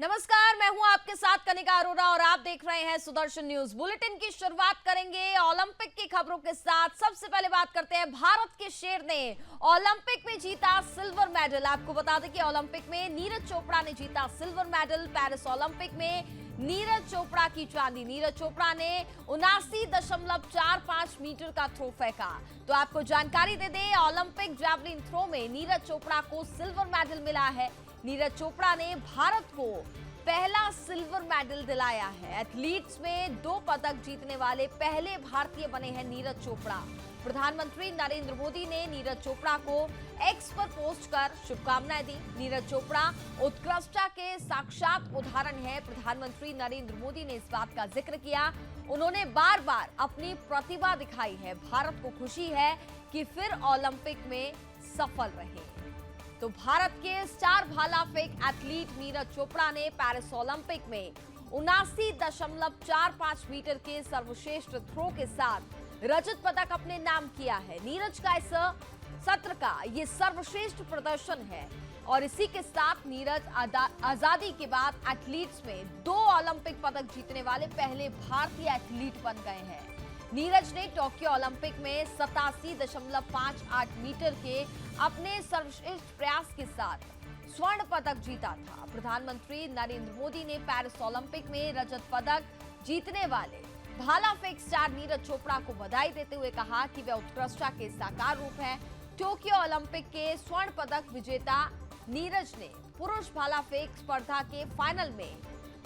नमस्कार, मैं हूं आपके साथ कनिका अरोरा और आप देख रहे हैं सुदर्शन न्यूज। बुलेटिन की शुरुआत करेंगे ओलंपिक की खबरों के साथ। सबसे पहले बात करते हैं, भारत के शेर ने ओलंपिक में जीता सिल्वर मेडल। आपको बता दें कि ओलंपिक में नीरज चोपड़ा ने जीता सिल्वर मेडल। पेरिस ओलंपिक में नीरज चोपड़ा की चांदी। नीरज चोपड़ा ने 79.45 मीटर का थ्रो फेंका। तो आपको जानकारी दे दें, ओलंपिक जैवलिन थ्रो में नीरज चोपड़ा को सिल्वर मेडल मिला है। नीरज चोपड़ा ने भारत को पहला सिल्वर मेडल दिलाया है। एथलीट्स में 2 पदक जीतने वाले पहले भारतीय बने हैं नीरज चोपड़ा। प्रधानमंत्री नरेंद्र मोदी ने नीरज चोपड़ा को एक्स पर पोस्ट कर शुभकामनाएं दी। नीरज चोपड़ा उत्कृष्टता के साक्षात उदाहरण है। प्रधानमंत्री नरेंद्र मोदी ने इस बात का जिक्र किया। उन्होंने बार बार अपनी प्रतिभा दिखाई है। भारत को खुशी है कि फिर ओलंपिक में सफल रहे। तो भारत के स्टार भाला फेंक एथलीट नीरज चोपड़ा ने पेरिस ओलंपिक में 79.45 मीटर के सर्वश्रेष्ठ थ्रो के साथ रजत पदक अपने नाम किया है। नीरज का इस सत्र का ये सर्वश्रेष्ठ प्रदर्शन है और इसी के साथ नीरज आजादी के बाद एथलीट्स में 2 ओलंपिक पदक जीतने वाले पहले भारतीय एथलीट बन गए हैं। नीरज ने टोक्यो ओलंपिक में 87.58 मीटर के अपने सर्वश्रेष्ठ प्रयास के साथ स्वर्ण पदक जीता था। प्रधानमंत्री नरेंद्र मोदी ने पेरिस ओलंपिक में रजत पदक जीतने वाले भाला फेंक स्टार नीरज चोपड़ा को बधाई देते हुए कहा कि वे उत्कृष्टता के साकार रूप हैं। टोक्यो ओलंपिक के स्वर्ण पदक विजेता नीरज ने पुरुष भाला फेंक स्पर्धा के फाइनल में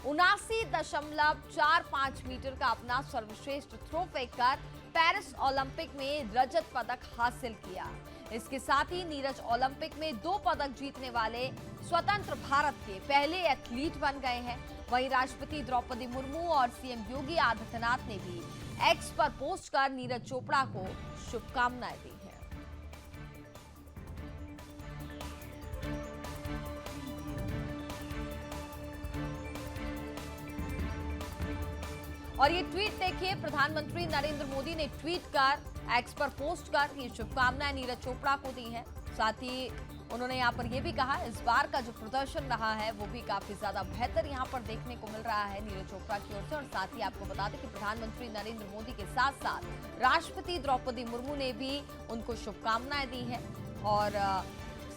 79.45 मीटर का अपना सर्वश्रेष्ठ थ्रो फेंककर पेरिस ओलंपिक में रजत पदक हासिल किया। इसके साथ ही नीरज ओलंपिक में 2 पदक जीतने वाले स्वतंत्र भारत के पहले एथलीट बन गए हैं। वहीं राष्ट्रपति द्रौपदी मुर्मू और सीएम योगी आदित्यनाथ ने भी एक्स पर पोस्ट कर नीरज चोपड़ा को शुभकामनाएं दी है। और ये ट्वीट देखिए, प्रधानमंत्री नरेंद्र मोदी ने ट्वीट कर एक्स पर पोस्ट कर ये शुभकामनाएं नीरज चोपड़ा को दी हैं। साथ ही उन्होंने यहाँ पर यह भी कहा, इस बार का जो प्रदर्शन रहा है वो भी काफी ज्यादा बेहतर यहाँ पर देखने को मिल रहा है नीरज चोपड़ा की ओर से। और साथ ही आपको बता दें कि प्रधानमंत्री नरेंद्र मोदी के साथ साथ राष्ट्रपति द्रौपदी मुर्मू ने भी उनको शुभकामनाएं दी है और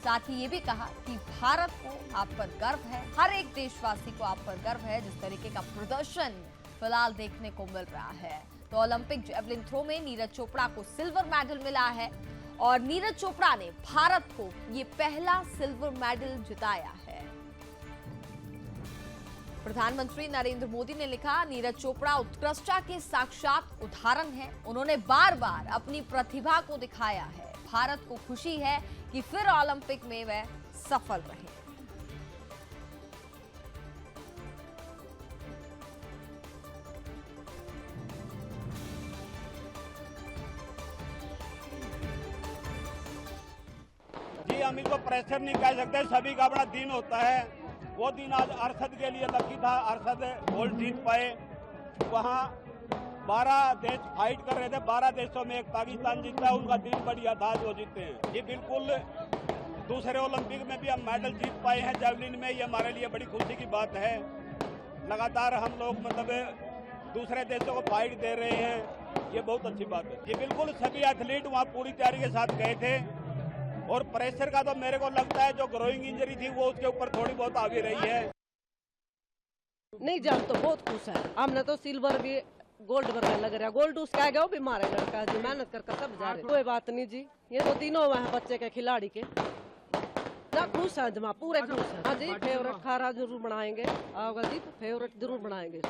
साथ ही ये भी कहा कि भारत को आप पर गर्व है, हर एक देशवासी को आप पर गर्व है जिस तरीके का प्रदर्शन फिलहाल देखने को मिल रहा है। तो ओलंपिक जैवलिन थ्रो में नीरज चोपड़ा को सिल्वर मेडल मिला है और नीरज चोपड़ा ने भारत को ये पहला सिल्वर मेडल जिताया है। प्रधानमंत्री नरेंद्र मोदी ने लिखा, नीरज चोपड़ा उत्कृष्टता के साक्षात उदाहरण है। उन्होंने बार बार अपनी प्रतिभा को दिखाया है। भारत को खुशी है कि फिर ओलंपिक में वह सफल रहे। हम इसको प्रेशर नहीं कह सकते, सभी का अपना दिन होता है। वो दिन आज अरशद के लिए लकी था। अरशद गोल्ड जीत पाए। वहाँ 12 देश फाइट कर रहे थे, 12 देशों में एक पाकिस्तान जीता। उनका दिन बढ़िया था जो जीते हैं। ये बिल्कुल दूसरे ओलंपिक में भी हम मेडल जीत पाए हैं जैवलिन में। ये हमारे लिए बड़ी खुशी की बात है। लगातार हम लोग दूसरे देशों को फाइट दे रहे हैं, ये बहुत अच्छी बात है। ये बिल्कुल सभी एथलीट वहाँ पूरी तैयारी के साथ गए थे और प्रेशर का तो मेरे को लगता है जो ग्रोइंग इंजरी थी वो उसके ऊपर थोड़ी बहुत आ भी रही है। नहीं जान तो बहुत खुश है। हमने तो सिल्वर भी गोल्ड पर लग रहा है। गोल्ड उसका आएगा, वो भी मारे लड़का जी, मेहनत करके सब जा रहे। कोई बात नहीं जी, ये तो तीनों हुए हैं बच्चे के खिलाड़ी के ना। खुश है जमा, पूरे खुश है। हाँ जी, फेवरेट खारा जरूर बनाएंगे। आओगा जी, फेवरेट जरूर बनाएंगे।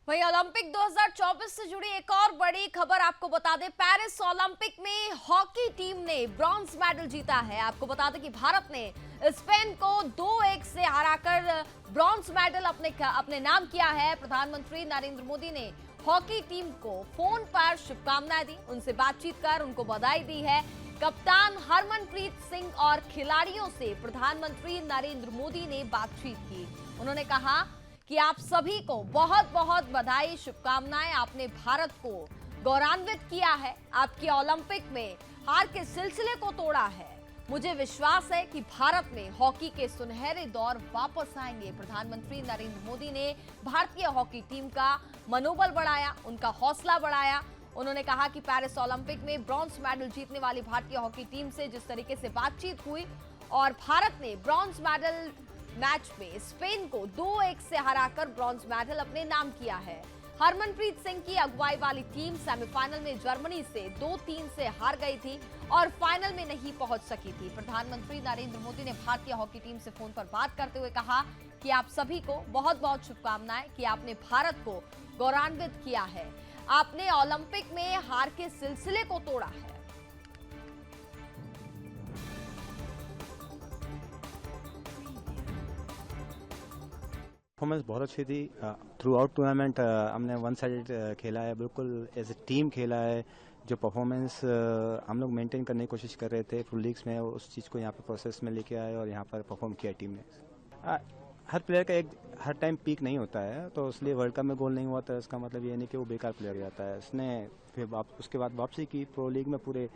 वहीं ओलंपिक 2024 से जुड़ी एक और बड़ी खबर आपको बता दें, पेरिस ओलंपिक में हॉकी टीम ने ब्रॉन्ज मेडल जीता है। आपको बता दें कि भारत ने स्पेन को 2-1 से हराकर ब्रॉन्ज मेडल अपने नाम किया है। प्रधानमंत्री नरेंद्र मोदी ने हॉकी टीम को फोन पर शुभकामनाएं दी, उनसे बातचीत कर उनको बधाई दी है। कप्तान हरमनप्रीत सिंह और खिलाड़ियों से प्रधानमंत्री नरेंद्र मोदी ने बातचीत की। उन्होंने कहा कि आप सभी को बहुत बहुत बधाई, शुभकामनाएं। आपने भारत को गौरवान्वित किया है, आपके ओलंपिक में हार के सिलसिले को तोड़ा है। मुझे विश्वास है कि भारत में हॉकी के सुनहरे दौर वापस आएंगे। प्रधानमंत्री नरेंद्र मोदी ने भारतीय हॉकी टीम का मनोबल बढ़ाया, उनका हौसला बढ़ाया। उन्होंने कहा कि पेरिस ओलंपिक में ब्रॉन्ज मेडल जीतने वाली भारतीय हॉकी टीम से जिस तरीके से बातचीत हुई और भारत ने ब्रॉन्ज मेडल मैच में स्पेन को 2-1 से हराकर ब्रॉन्ज मेडल अपने नाम किया है। हरमनप्रीत सिंह की अगुवाई वाली टीम सेमीफाइनल में जर्मनी से 2-3 से हार गई थी और फाइनल में नहीं पहुंच सकी थी। प्रधानमंत्री नरेंद्र मोदी ने भारतीय हॉकी टीम से फोन पर बात करते हुए कहा कि आप सभी को बहुत बहुत शुभकामनाएं कि आपने भारत को गौरवान्वित किया है, आपने ओलंपिक में हार के सिलसिले को तोड़ा है। परफॉर्मेंस बहुत अच्छी थी। थ्रू आउट टूर्नामेंट हमने वन साइडेड खेला है, बिल्कुल एज ए टीम खेला है। जो परफॉर्मेंस हम लोग मेंटेन करने की कोशिश कर रहे थे फुल लीग्स में, उस चीज़ को यहाँ पर प्रोसेस में लेके आए और यहाँ पर परफॉर्म किया टीम ने। हर प्लेयर का एक हर टाइम पीक नहीं होता है, तो इसलिए वर्ल्ड कप में गोल नहीं हुआ तो इसका मतलब ये नहीं कि वो बेकार प्लेयर जाता है। उसने फिर उसके बाद वापसी की प्रो लीग में, पूरे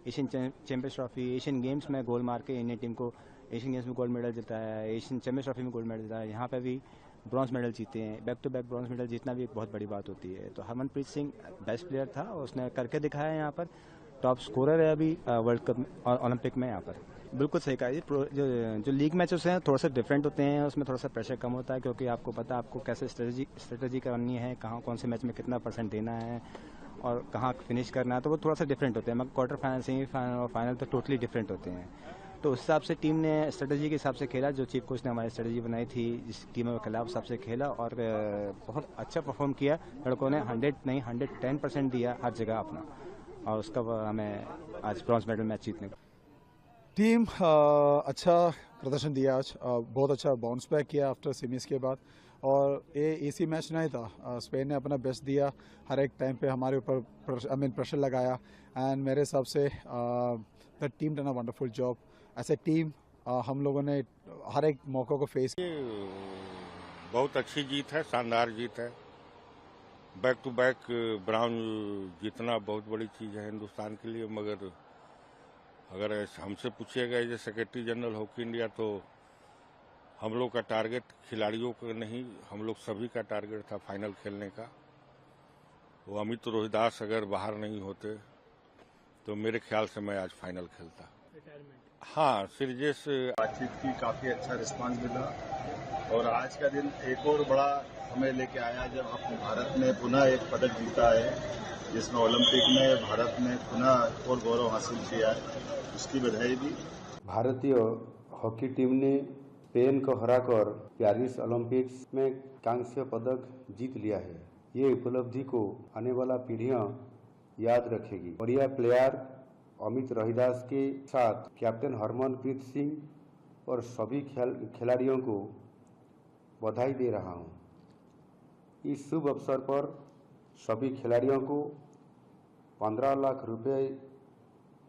Asian Champions Trophy, Asian Games में गोल मार के इंडियन टीम को एशियन गेम्स में गोल्ड मेडल जिताया है, एशियन चैंपियंस ट्रॉफी में गोल्ड मेडल जिताया है। यहाँ पे भी ब्रॉन्ज मेडल जीते हैं, back to back bronze medal जीतना भी एक बहुत बड़ी बात होती है। तो हरमनप्रीत सिंह बेस्ट प्लेयर था, उसने करके दिखाया है। यहाँ पर टॉप स्कोरर है अभी वर्ल्ड कप और ओलंपिक में। यहाँ पर बिल्कुल सही कहा, जो लीग मैचेस हैं थोड़ा सा डिफरेंट होते हैं, उसमें थोड़ा सा प्रेशर कम होता है क्योंकि आपको पता है आपको कैसे स्ट्रेटजी करनी है, कहाँ कौन से मैच में कितना % देना है और कहाँ फिनिश करना है, तो वो थोड़ा सा डिफरेंट होते हैं। मगर क्वार्टर फाइनल, सेमीफाइनल और फाइनल तो टोटली डिफरेंट होते हैं। तो उस हिसाब से टीम ने स्ट्रेटजी के हिसाब से खेला, जो चीफ कोच ने हमारी स्ट्रेटजी बनाई थी जिस टीम में खेला उस हिसाब से खेला और बहुत अच्छा परफॉर्म किया। लड़कों ने 100 नहीं 110% दिया हर जगह अपना, और उसका हमें आज ब्रॉन्ज मेडल मैच जीतने का। टीम अच्छा प्रदर्शन दिया आज, बहुत अच्छा बाउंस बैक किया आफ्टर सेमीज के बाद। और ये इसी मैच नहीं था, स्पेन ने अपना बेस्ट दिया, हर एक टाइम पे हमारे ऊपर प्रेशर लगाया। एंड मेरे हिसाब से the team done a wonderful job. As a team हम लोगों ने हर एक मौके को फेस किया। बहुत अच्छी जीत है, शानदार जीत है। बैक टू बैक ब्राउन जीतना बहुत बड़ी चीज़ है हिंदुस्तान के लिए। मगर अगर हमसे पूछिएगा as a secretary general hockey India, तो हम लोग का टारगेट खिलाड़ियों का नहीं, हम लोग सभी का टारगेट था फाइनल खेलने का। वो अमित रोहिदास अगर बाहर नहीं होते तो मेरे ख्याल से मैं आज फाइनल खेलता। हाँ, सीरीज बातचीत की काफी अच्छा रिस्पांस मिला और आज का दिन एक और बड़ा हमें लेके आया जब अपने भारत ने पुनः एक पदक जीता है, जिसमें ओलंपिक में भारत ने पुनः और गौरव हासिल किया है, उसकी बधाई दी। भारतीय हॉकी टीम ने स्पेन को हराकर पेरिस ओलंपिक्स में कांस्य पदक जीत लिया है। ये उपलब्धि को आने वाला पीढ़ियां याद रखेगी। बढ़िया प्लेयर अमित रोहिदास के साथ कैप्टन हरमनप्रीत सिंह और सभी खिलाड़ियों को बधाई दे रहा हूं। इस शुभ अवसर पर सभी खिलाड़ियों को 15 लाख रुपए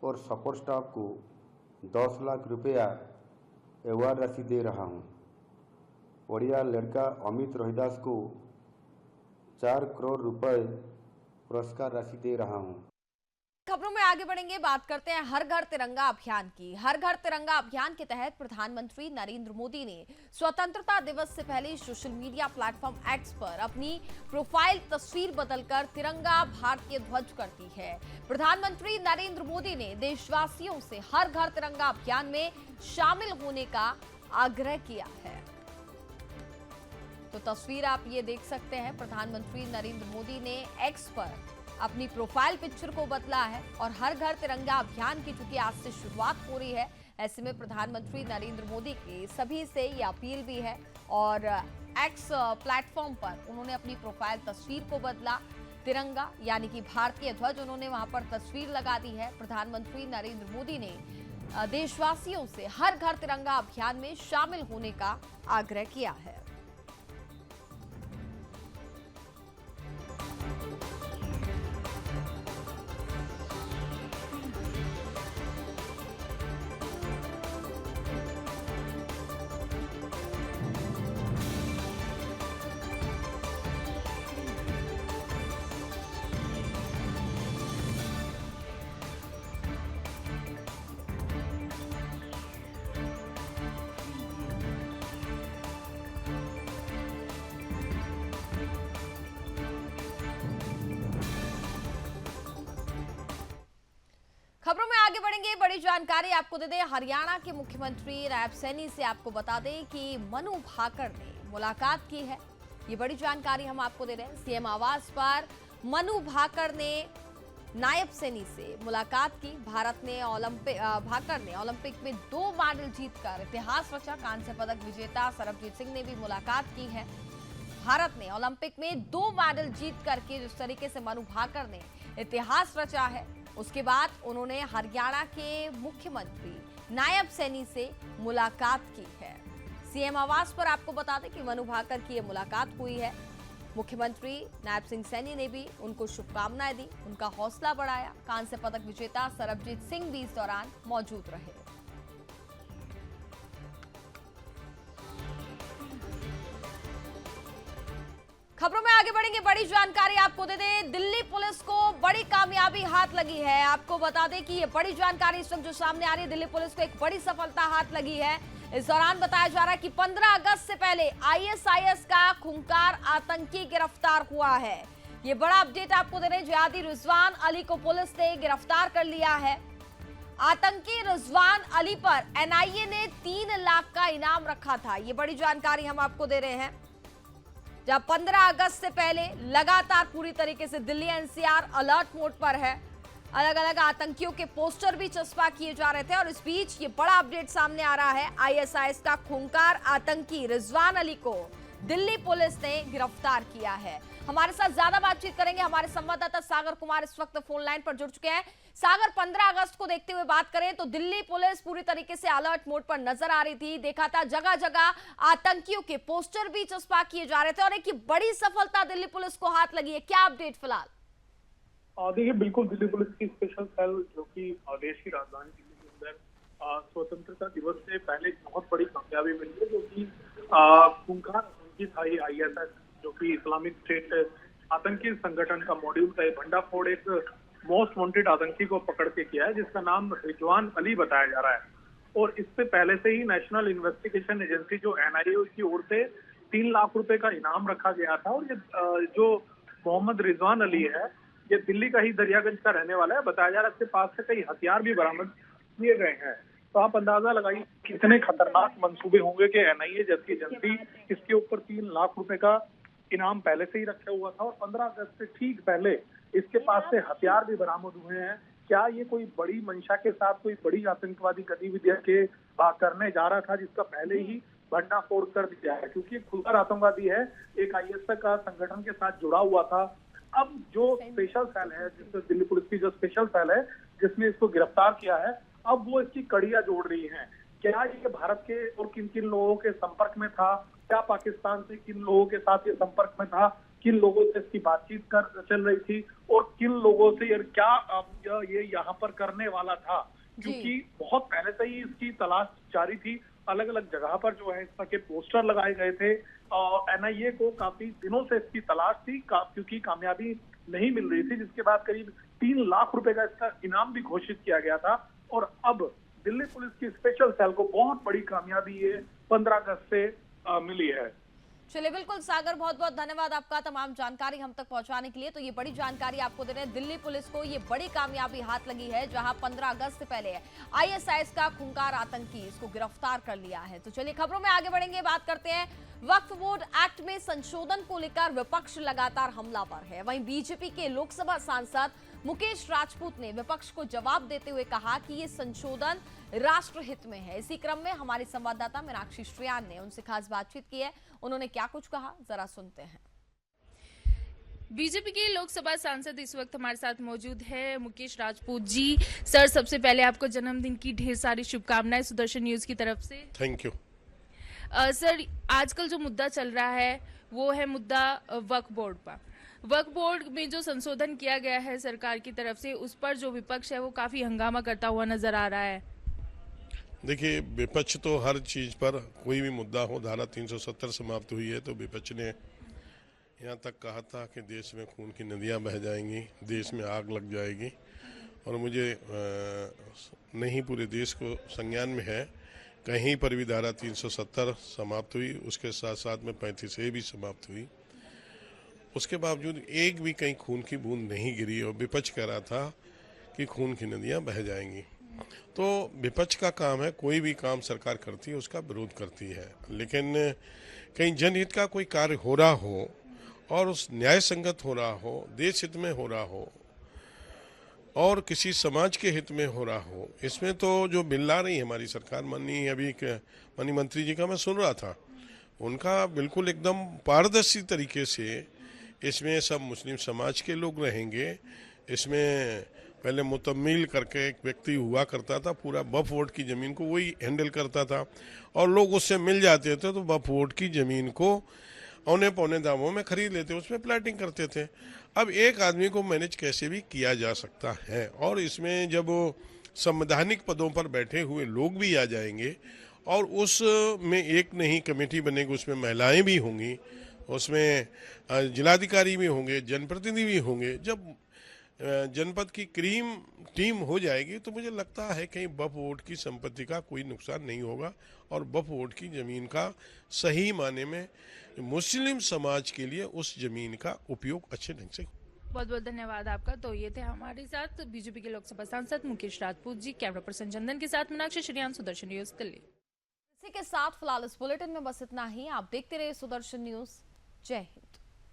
और सपोर्ट स्टाफ को 10 लाख रुपया अवार्ड राशि दे रहा हूं। बढ़िया लड़का अमित रोहिदास को 4 करोड़ रुपए पुरस्कार राशि दे रहा हूं। खबरों में आगे बढ़ेंगे, बात करते हैं हर घर तिरंगा अभियान की। हर घर तिरंगा अभियान के तहत प्रधानमंत्री नरेंद्र मोदी ने स्वतंत्रता दिवस से पहले सोशल मीडिया प्लेटफॉर्म एक्स पर अपनी प्रोफाइल तस्वीर बदलकर तिरंगा भारतीय ध्वज कर दी है। प्रधानमंत्री नरेंद्र मोदी ने देशवासियों से हर घर तिरंगा अभियान में शामिल होने का आग्रह किया है। तो तस्वीर आप ये देख सकते हैं, प्रधानमंत्री नरेंद्र मोदी ने एक्स पर अपनी प्रोफाइल पिक्चर को बदला है और हर घर तिरंगा अभियान की चूंकि आज से शुरुआत हो रही है, ऐसे में प्रधानमंत्री नरेंद्र मोदी के सभी से ये अपील भी है और एक्स प्लेटफॉर्म पर उन्होंने अपनी प्रोफाइल तस्वीर को बदला। तिरंगा यानी कि भारतीय ध्वज उन्होंने वहां पर तस्वीर लगा दी है। प्रधानमंत्री नरेंद्र मोदी ने देशवासियों से हर घर तिरंगा अभियान में शामिल होने का आग्रह किया है। बढ़ेंगे, बड़ी जानकारी आपको दे दें। हरियाणा के मुख्यमंत्री नायब सैनी से आपको बता दें कि मनु भाकर ने मुलाकात की है। ये बड़ी जानकारी हम आपको दे रहे हैं। सीएम आवास पर मनु भाकर ने नायब सैनी से मुलाकात की। भाकर ने ओलंपिक में 2 मेडल जीतकर इतिहास रचा। कांस्य पदक विजेता सरबजीत सिंह ने भी मुलाकात की है। भारत ने ओलंपिक में 2 मेडल जीत करके जिस तरीके से मनु भाकर ने इतिहास रचा है, उसके बाद उन्होंने हरियाणा के मुख्यमंत्री नायब सैनी से मुलाकात की है। सीएम आवास पर आपको बता दें कि मनु भाकर की यह मुलाकात हुई है। मुख्यमंत्री नायब सिंह सैनी ने भी उनको शुभकामनाएं दी, उनका हौसला बढ़ाया। कांस्य पदक विजेता सरबजीत सिंह भी इस दौरान मौजूद रहे। खबरों में आगे बढ़ेंगे, बड़ी जानकारी आपको दे दें। दिल्ली पुलिस को बड़ी कामयाबी हाथ लगी है। आपको बता दें कि ये बड़ी जानकारी इस वक्त जो सामने आ रही है, दिल्ली पुलिस को एक बड़ी सफलता हाथ लगी है। इस दौरान बताया जा रहा है कि 15 अगस्त से पहले आईएसआईएस का खूंखार आतंकी गिरफ्तार हुआ है। ये बड़ा अपडेट आपको दे रहे हैं। जिहादी रिजवान अली को पुलिस ने गिरफ्तार कर लिया है। आतंकी रिजवान अली पर एनआईए ने 3 लाख का इनाम रखा था। ये बड़ी जानकारी हम आपको दे रहे हैं। जब 15 अगस्त से पहले लगातार पूरी तरीके से दिल्ली एनसीआर अलर्ट मोड पर है। अलग अलग आतंकियों के पोस्टर भी चस्पा किए जा रहे थे और इस बीच ये बड़ा अपडेट सामने आ रहा है। आईएसआईएस का खूंखार आतंकी रिजवान अली को दिल्ली पुलिस ने गिरफ्तार किया है। हमारे साथ ज्यादा बातचीत करेंगे हमारे संवाददाता सागर कुमार इस वक्त फोन लाइन पर जुड़ चुके हैं। सागर, 15 अगस्त को देखते हुए बात करें तो दिल्ली पुलिस पूरी तरीके से अलर्ट मोड पर नजर आ रही थी। देखा था जगह जगह आतंकियों के पोस्टर भी चस्पा किए जा रहे थे और एक बड़ी सफलता दिल्ली पुलिस को हाथ लगी है। क्या अपडेट फिलहाल? देखिए, बिल्कुल दिल्ली पुलिस की स्पेशल सेल जो कि देश की राजधानी दिल्ली के अंदर स्वतंत्रता दिवस से पहले बहुत बड़ी कामयाबी मिली है, जो कि खूंखार आतंकी था। ये आईएसआईएस जो कि इस्लामिक स्टेट आतंकी संगठन का मॉड्यूल था। भंडाफोड़ एक मोस्ट वांटेड आतंकी को पकड़ के किया है, जिसका नाम रिजवान अली बताया जा रहा है। और इससे पहले से ही नेशनल इन्वेस्टिगेशन एजेंसी जो एनआईए की ओर से 3 लाख रुपए का इनाम रखा गया था। और ये जो मोहम्मद रिजवान अली है, ये दिल्ली का ही दरियागंज का रहने वाला है। बताया जा रहा है इसके पास से कई हथियार भी बरामद किए गए हैं। तो आप अंदाजा लगाइए कितने खतरनाक मंसूबे होंगे कि एनआईए जैसी एजेंसी इसके ऊपर 3 लाख रुपए का इनाम पहले से ही रखा हुआ था और 15 अगस्त से ठीक पहले इसके पास से हथियार भी बरामद हुए हैं। क्या ये कोई बड़ी मंशा के साथ कोई बड़ी आतंकवादी गतिविधियां के करने जा रहा था, जिसका पहले ही भंडाफोड़ कर दिया है? क्योंकि खुलकर आतंकवादी है, एक आईएसआईएस का संगठन के साथ जुड़ा हुआ था। अब जो स्पेशल सेल है, जिससे दिल्ली पुलिस की जो स्पेशल सेल है जिसने इसको गिरफ्तार किया है, अब वो इसकी कड़ियां जोड़ रही हैं। क्या ये भारत के और किन किन लोगों के संपर्क में था, क्या पाकिस्तान से किन लोगों के साथ ये संपर्क में था, किन लोगों से इसकी बातचीत चल रही थी और किन लोगों से क्या ये यहाँ पर करने वाला था? क्योंकि बहुत पहले से ही इसकी तलाश जारी थी। अलग अलग जगह पर जो है इस तरह के पोस्टर लगाए गए थे और एनआईए को काफी दिनों से इसकी तलाश थी, क्योंकि कामयाबी नहीं मिल रही थी, जिसके बाद करीब 3 लाख रुपए का इसका इनाम भी घोषित किया गया था। और अब दिल्ली पुलिस की स्पेशल सेल को बहुत बड़ी कामयाबी ये 15 अगस्त से मिली है। चलिए, बिल्कुल सागर, बहुत बहुत धन्यवाद आपका तमाम जानकारी हम तक पहुंचाने के लिए। तो ये बड़ी जानकारी आपको दे रहे हैं। दिल्ली पुलिस को ये बड़ी कामयाबी हाथ लगी है, जहां 15 अगस्त से पहले आईएसआईएस का खूंखार आतंकी इसको गिरफ्तार कर लिया है। तो चलिए खबरों में आगे बढ़ेंगे, बात करते हैं वक्फ बोर्ड एक्ट में संशोधन को लेकर विपक्ष लगातार हमलावर है। वहीं बीजेपी के लोकसभा सांसद मुकेश राजपूत ने विपक्ष को जवाब देते हुए कहा कि ये संशोधन राष्ट्रहित में है। इसी क्रम में हमारी संवाददाता मीनाक्षी श्रियान ने उनसे खास बातचीत की है। उन्होंने क्या कुछ कहा, जरा सुनते हैं। बीजेपी के लोकसभा सांसद इस वक्त हमारे साथ मौजूद है, मुकेश राजपूत जी। सर, सबसे पहले आपको जन्मदिन की ढेर सारी शुभकामनाएं सुदर्शन न्यूज की तरफ से। Thank you. सर, आजकल जो मुद्दा चल रहा है वो है मुद्दा वक्फ बोर्ड पर। वक्फ बोर्ड में जो संशोधन किया गया है सरकार की तरफ से, उस पर जो विपक्ष है वो काफी हंगामा करता हुआ नजर आ रहा है। देखिए, विपक्ष तो हर चीज पर, कोई भी मुद्दा हो, धारा 370 समाप्त हुई है तो विपक्ष ने यहाँ तक कहा था कि देश में खून की नदियाँ बह जाएंगी, देश में आग लग जाएगी। और मुझे नहीं पूरे देश को संज्ञान में है, कहीं पर भी धारा 370 समाप्त हुई, उसके साथ साथ में 35A भी समाप्त हुई। उसके बावजूद एक भी कहीं खून की बूंद नहीं गिरी और विपक्ष कह रहा था कि खून की नदियां बह जाएंगी। तो विपक्ष का काम है, कोई भी काम सरकार करती है उसका विरोध करती है, लेकिन कहीं जनहित का कोई कार्य हो रहा हो और उस न्याय संगत हो रहा हो, देश हित में हो रहा हो और किसी समाज के हित में हो रहा हो, इसमें तो जो बिल ला रही है हमारी सरकार, माननीय मंत्री जी का मैं सुन रहा था, उनका बिल्कुल एकदम पारदर्शी तरीके से इसमें सब मुस्लिम समाज के लोग रहेंगे। इसमें पहले मुतम्मिल करके एक व्यक्ति हुआ करता था, पूरा वक्फ बोर्ड की ज़मीन को वही हैंडल करता था और लोग उससे मिल जाते थे तो वक्फ बोर्ड की ज़मीन को औने पौने दामों में खरीद लेते, उसमें प्लाटिंग करते थे। अब एक आदमी को मैनेज कैसे भी किया जा सकता है और इसमें जब संवैधानिक पदों पर बैठे हुए लोग भी आ जाएंगे और उसमें एक नहीं कमेटी बनेगी, उसमें महिलाएं भी होंगी, उसमें जिलाधिकारी भी होंगे, जनप्रतिनिधि भी होंगे। जब जनपद की क्रीम टीम हो जाएगी तो मुझे लगता है कहीं वक्फ बोर्ड की संपत्ति का कोई नुकसान नहीं होगा और वक्फ बोर्ड की ज़मीन का सही माने में मुस्लिम समाज के लिए उस ज़मीन का उपयोग अच्छे ढंग से। बहुत बहुत धन्यवाद आपका। तो ये थे हमारे साथ बीजेपी के लोकसभा सांसद मुकेश राजपूत जी। कैमरा पर्सन चंदन के साथ मीनाक्षी श्रीयान, सुदर्शन न्यूज दिल्ली। इसी के साथ फिलहाल इस बुलेटिन में बस इतना ही। आप देखते रहिए सुदर्शन न्यूज। जय हिंद।